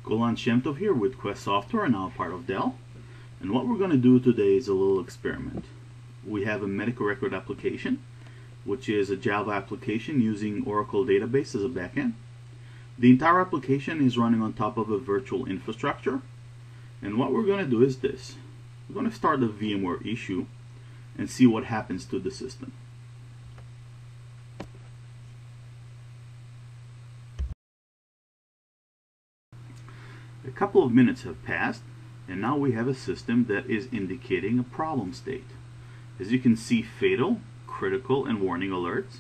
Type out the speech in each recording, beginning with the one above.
Shem-Tov here with Quest Software, now part of Dell. And what we're going to do today is a little experiment. We have a medical record application, which is a Java application using Oracle database as a backend. The entire application is running on top of a virtual infrastructure. And what we're going to do is this. We're going to start the VMware issue and see what happens to the system. A couple of minutes have passed, and now we have a system that is indicating a problem state. As you can see, fatal, critical, and warning alerts.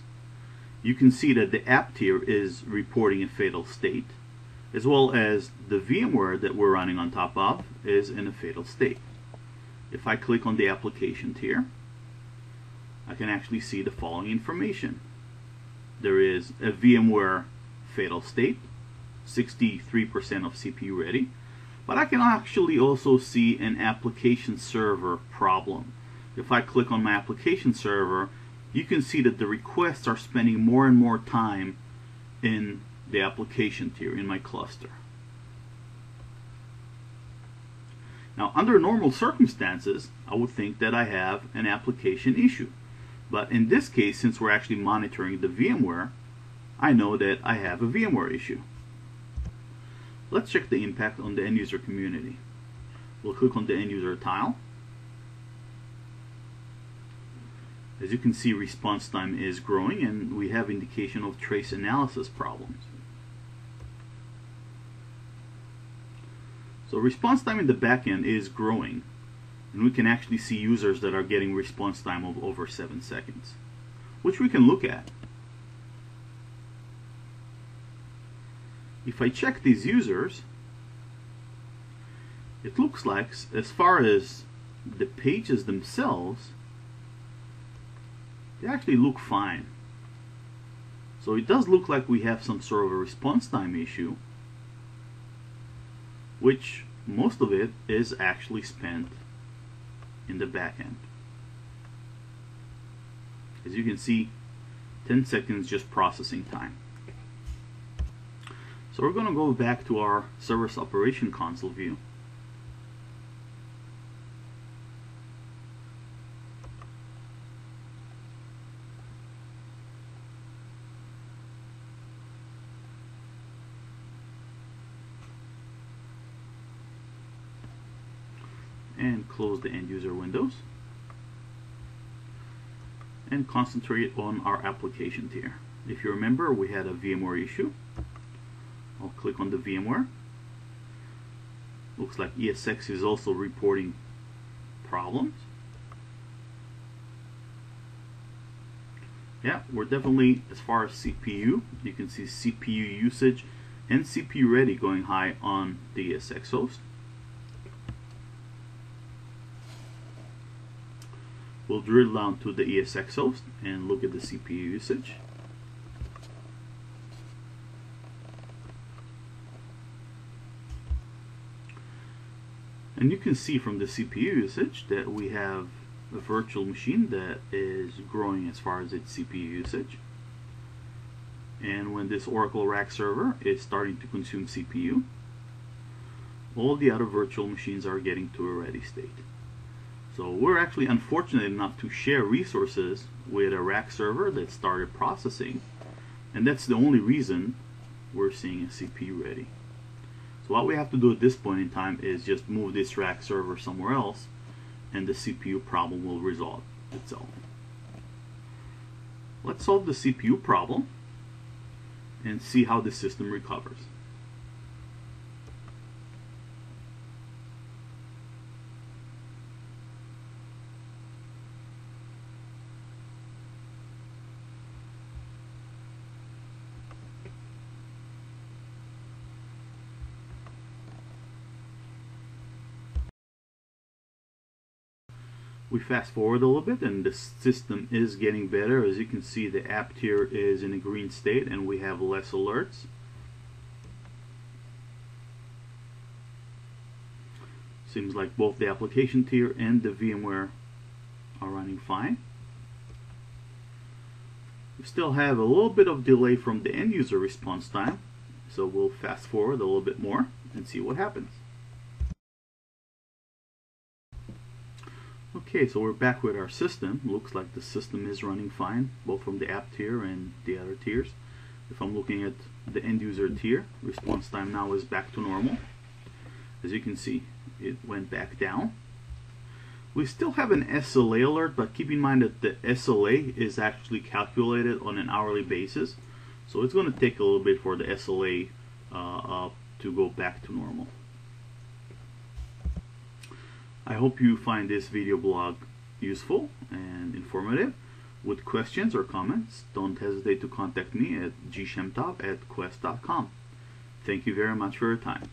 You can see that the app tier is reporting a fatal state, as well as the VMware that we're running on top of is in a fatal state. If I click on the application tier, I can actually see the following information. There is a VMware fatal state, 63% of CPU ready, but I can actually also see an application server problem. If I click on my application server, you can see that the requests are spending more and more time in the application tier in my cluster. Now, under normal circumstances, I would think that I have an application issue, but in this case, since we're actually monitoring the VMware, I know that I have a VMware issue. Let's check the impact on the end user community. We'll click on the end user tile. As you can see, response time is growing, and we have indication of trace analysis problems. So response time in the backend is growing, and we can actually see users that are getting response time of over 7 seconds, which we can look at. If I check these users, it looks like, as far as the pages themselves, they actually look fine. So it does look like we have some sort of a response time issue, which most of it is actually spent in the backend. As you can see, 10 seconds just processing time. So we're going to go back to our Service Operation Console view. And close the end user windows. And concentrate on our application tier. If you remember, we had a VMware issue. I'll click on the VMware. Looks like ESX is also reporting problems. Yeah, we're definitely, as far as CPU, you can see CPU usage and CPU ready going high on the ESX host. We'll drill down to the ESX host and look at the CPU usage. And you can see from the CPU usage that we have a virtual machine that is growing as far as its CPU usage. And when this Oracle rack server is starting to consume CPU, all the other virtual machines are getting to a ready state. So we're actually unfortunate enough to share resources with a rack server that started processing, and that's the only reason we're seeing a CPU ready. So what we have to do at this point in time is just move this rack server somewhere else, and the CPU problem will resolve itself. Let's solve the CPU problem and see how the system recovers. We fast forward a little bit, and the system is getting better. As you can see, the app tier is in a green state and we have less alerts. Seems like both the application tier and the VMware are running fine. We still have a little bit of delay from the end user response time, So we'll fast forward a little bit more and see what happens. Okay, so we're back with our system. Looks like the system is running fine, both from the app tier and the other tiers. If I'm looking at the end user tier, response time now is back to normal. As you can see, it went back down. We still have an SLA alert, but keep in mind that the SLA is actually calculated on an hourly basis. So it's going to take a little bit for the SLA to go back to normal. I hope you find this video blog useful and informative. With questions or comments, don't hesitate to contact me at gshem-tov@quest.com. Thank you very much for your time.